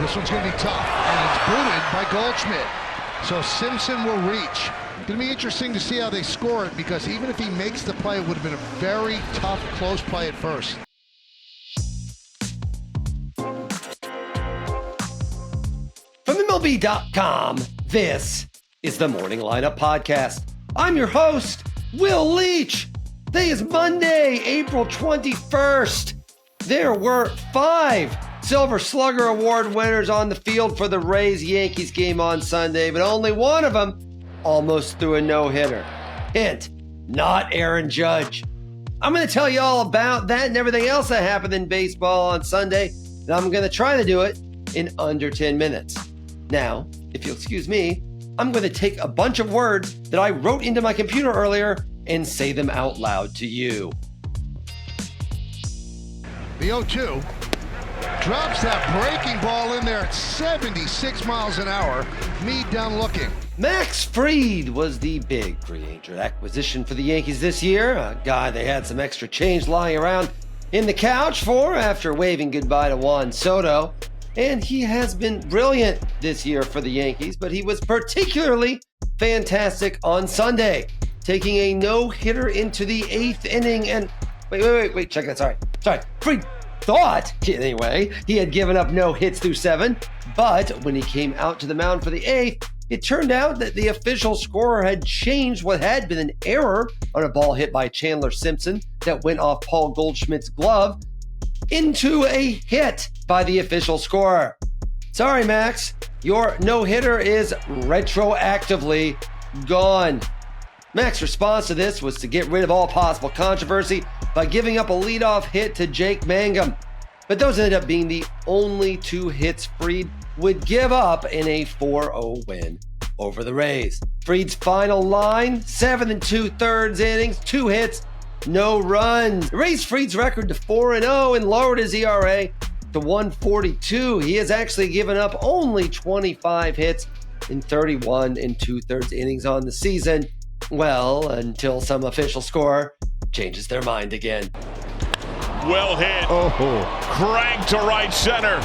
This one's going to be tough, and it's booted by Goldschmidt. So Simpson will reach. It's going to be interesting to see how they score it, because even if he makes the play, it would have been a very tough, close play at first. From MLB.com, this is the Morning Lineup Podcast. I'm your host, Will Leach. Today is Monday, April 21st. There were 5 Silver Slugger Award winners on the field for the Rays-Yankees game on Sunday, but only one of them almost threw a no-hitter. Hint, not Aaron Judge. I'm going to tell you all about that and everything else that happened in baseball on Sunday, and I'm going to try to do it in under 10 minutes. Now, if you'll excuse me, I'm going to take a bunch of words that I wrote into my computer earlier and say them out loud to you. The 0-2 drops that breaking ball in there at 76 miles an hour. Meade down looking. Max Fried was the big free agent acquisition for the Yankees this year, a guy they had some extra change lying around in the couch for after waving goodbye to Juan Soto. And he has been brilliant this year for the Yankees, but he was particularly fantastic on Sunday, taking a no-hitter into the 8th inning. And wait, check that. Sorry. Fried thought, anyway, he had given up no hits through 7, but when he came out to the mound for the 8th, it turned out that the official scorer had changed what had been an error on a ball hit by Chandler Simpson that went off Paul Goldschmidt's glove into a hit by the official scorer. Sorry, Max, your no-hitter is retroactively gone. Max's response to this was to get rid of all possible controversy by giving up a leadoff hit to Jake Mangum. But those ended up being the only 2 hits Fried would give up in a 4-0 win over the Rays. Fried's final line, 7 2/3 innings, 2 hits, no runs. It raised Fried's record to 4-0 and lowered his ERA to 1.42. He has actually given up only 25 hits in 31 2/3 innings on the season. Well, until some official scorer changes their mind again. Well hit. Cranked to right center.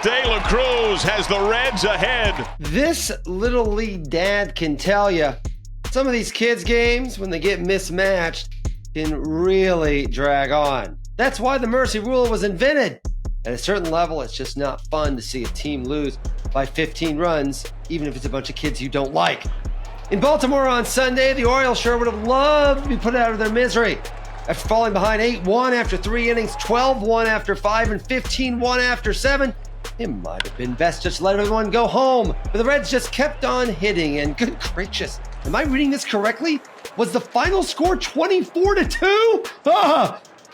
De La Cruz has the Reds ahead. This little league dad can tell you, some of these kids' games, when they get mismatched, can really drag on. That's why the mercy rule was invented. At a certain level, it's just not fun to see a team lose by 15 runs, even if it's a bunch of kids you don't like. In Baltimore on Sunday, the Orioles sure would have loved to be put out of their misery. After falling behind 8-1 after 3 innings, 12-1 after 5, and 15-1 after 7, it might have been best just to let everyone go home. But the Reds just kept on hitting, and good gracious, am I reading this correctly? Was the final score 24-2?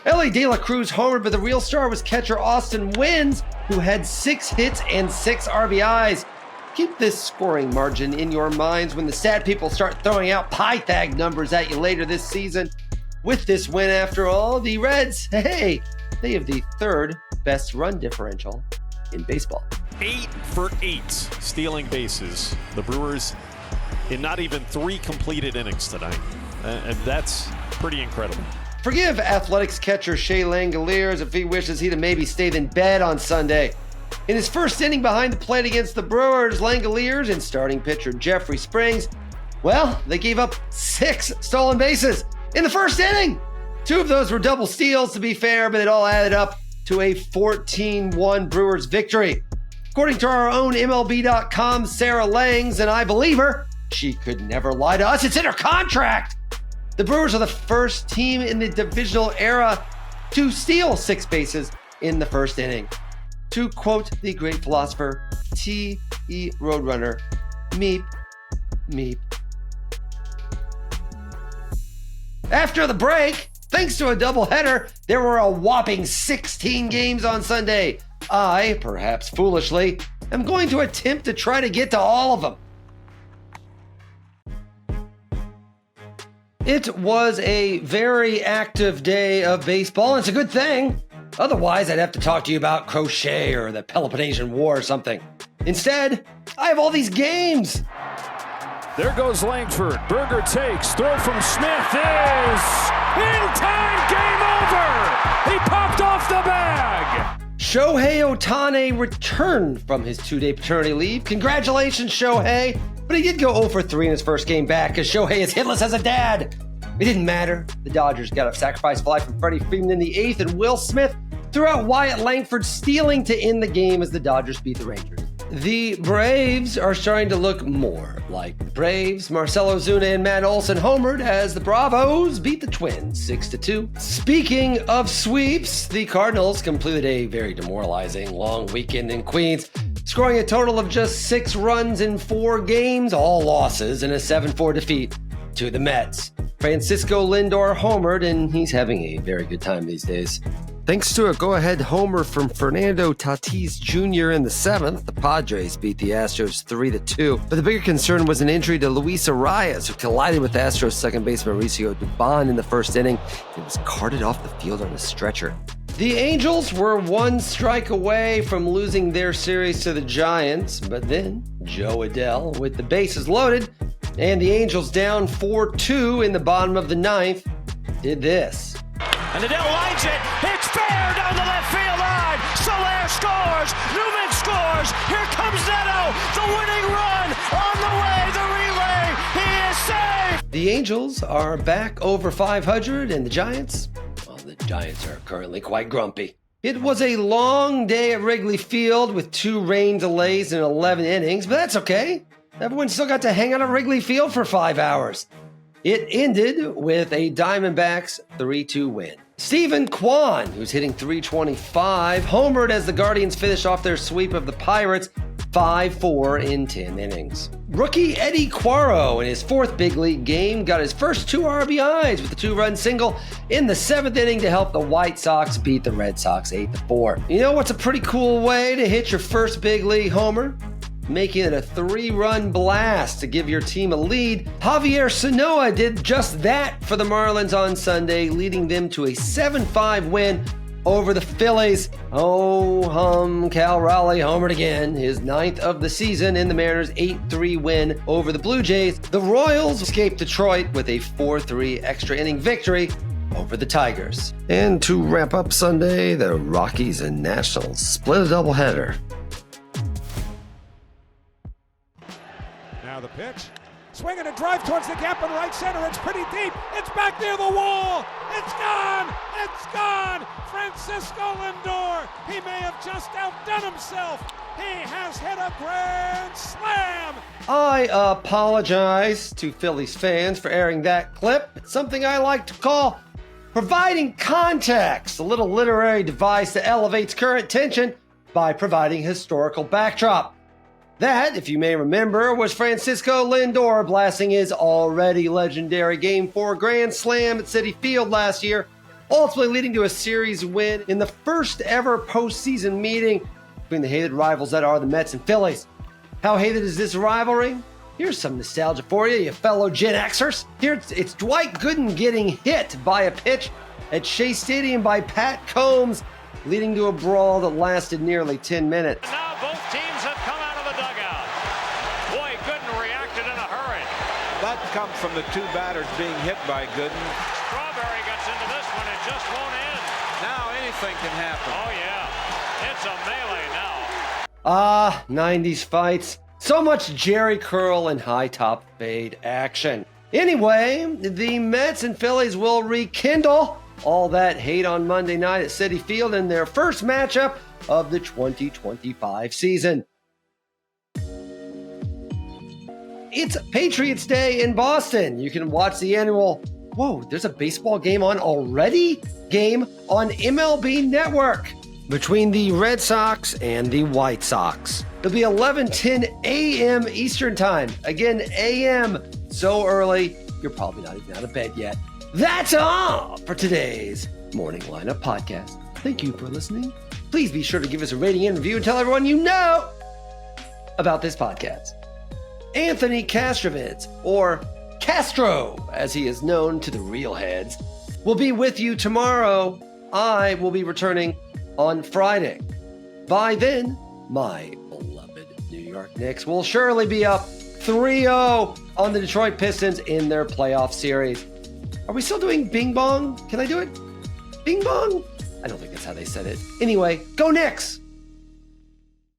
Elly De La Cruz homered, but the real star was catcher Austin Wynns, who had 6 hits and 6 RBIs. Keep this scoring margin in your minds when the stat people start throwing out Pythag numbers at you later this season. With this win, after all, the Reds, they have the 3rd best run differential in baseball. 8 for 8 stealing bases. The Brewers in not even 3 completed innings tonight. And that's pretty incredible. Forgive Athletics catcher Shea Langoliers if he wishes he'd have maybe stayed in bed on Sunday. In his first inning behind the plate against the Brewers, Langoliers and starting pitcher Jeffrey Springs, they gave up 6 stolen bases in the first inning. 2 of those were double steals, to be fair, but it all added up to a 14-1 Brewers victory. According to our own MLB.com Sarah Langs, and I believe her, she could never lie to us. It's in her contract. The Brewers are the first team in the divisional era to steal 6 bases in the first inning. To quote the great philosopher T.E. Roadrunner, meep, meep. After the break, thanks to a doubleheader, there were a whopping 16 games on Sunday. I, perhaps foolishly, am going to attempt to try to get to all of them. It was a very active day of baseball, and it's a good thing. Otherwise, I'd have to talk to you about crochet or the Peloponnesian War or something. Instead, I have all these games. There goes Langford. Berger takes. Throw from Smith is in time. Game over. He popped off the bag. Shohei Ohtani returned from his 2-day paternity leave. Congratulations, Shohei. But he did go 0 for 3 in his first game back because Shohei is hitless as a dad. It didn't matter. The Dodgers got a sacrifice fly from Freddie Freeman in the 8th, and Will Smith threw out Wyatt Langford stealing to end the game as the Dodgers beat the Rangers. The Braves are starting to look more like the Braves. Marcell Ozuna and Matt Olson homered as the Bravos beat the Twins 6-2. Speaking of sweeps, the Cardinals completed a very demoralizing long weekend in Queens, scoring a total of just 6 runs in 4 games, all losses, in a 7-4 defeat to the Mets. Francisco Lindor homered, and he's having a very good time these days. Thanks to a go-ahead homer from Fernando Tatis Jr. in the 7th, the Padres beat the Astros 3-2. But the bigger concern was an injury to Luis Arias, who collided with Astros second baseman Mauricio Dubon in the first inning and was carted off the field on a stretcher. The Angels were 1 strike away from losing their series to the Giants, but then Joe Adell, with the bases loaded and the Angels down 4-2 in the bottom of the 9th, did this. And Adell lines it. It's fair down the left field line. Soler scores. Newman scores. Here comes Neto. The winning run on the way. The relay. He is safe. The Angels are back over 500, and the Giants, well, the Giants are currently quite grumpy. It was a long day at Wrigley Field with 2 rain delays and 11 innings, but that's okay. Everyone still got to hang out at Wrigley Field for 5 hours. It ended with a Diamondbacks 3-2 win. Stephen Kwan, who's hitting .325, homered as the Guardians finish off their sweep of the Pirates 5-4 in 10 innings. Rookie Eddie Quaro, in his 4th big league game, got his first 2 RBIs with a 2-run single in the 7th inning to help the White Sox beat the Red Sox 8-4. You know what's a pretty cool way to hit your first big league homer? Making it a 3-run blast to give your team a lead. Javier Sanoa did just that for the Marlins on Sunday, leading them to a 7-5 win over the Phillies. Oh, Cal Raleigh homered again, his 9th of the season in the Mariners' 8-3 win over the Blue Jays. The Royals escaped Detroit with a 4-3 extra inning victory over the Tigers. And to wrap up Sunday, the Rockies and Nationals split a doubleheader. Now the pitch. Swing and a drive towards the gap in right center. It's pretty deep. It's back near the wall. It's gone. It's gone. Francisco Lindor. He may have just outdone himself. He has hit a grand slam. I apologize to Phillies fans for airing that clip. It's something I like to call providing context, a little literary device that elevates current tension by providing historical backdrop. That, if you may remember, was Francisco Lindor blasting his already legendary Game 4 Grand Slam at Citi Field last year, ultimately leading to a series win in the first ever postseason meeting between the hated rivals that are the Mets and Phillies. How hated is this rivalry? Here's some nostalgia for you fellow Gen Xers. Here it's Dwight Gooden getting hit by a pitch at Shea Stadium by Pat Combs, leading to a brawl that lasted nearly 10 minutes. Now both teams have come out of the dugout. Boy, Gooden reacted in a hurry. That comes from the 2 batters being hit by Gooden. Strawberry gets into this one. It just won't end. Now anything can happen. Oh, yeah. It's a melee now. 90s fights. So much Jerry curl and high top fade action. Anyway, the Mets and Phillies will rekindle all that hate on Monday night at Citi Field in their first matchup of the 2025 season. It's Patriots Day in Boston. You can watch the annual, whoa, there's a baseball game on already? Game on MLB Network between the Red Sox and the White Sox. It'll be 11:10 a.m. Eastern Time. Again, a.m. So early, you're probably not even out of bed yet. That's all for today's Morning Lineup Podcast. Thank you for listening. Please be sure to give us a rating and review and tell everyone you know about this podcast. Anthony Kastrovitz, or Castro, as he is known to the real heads, will be with you tomorrow. I will be returning on Friday. By then, my beloved New York Knicks will surely be up 3-0 on the Detroit Pistons in their playoff series. Are we still doing Bing Bong? Can I do it? Bing Bong? I don't think that's how they said it. Anyway, go Knicks!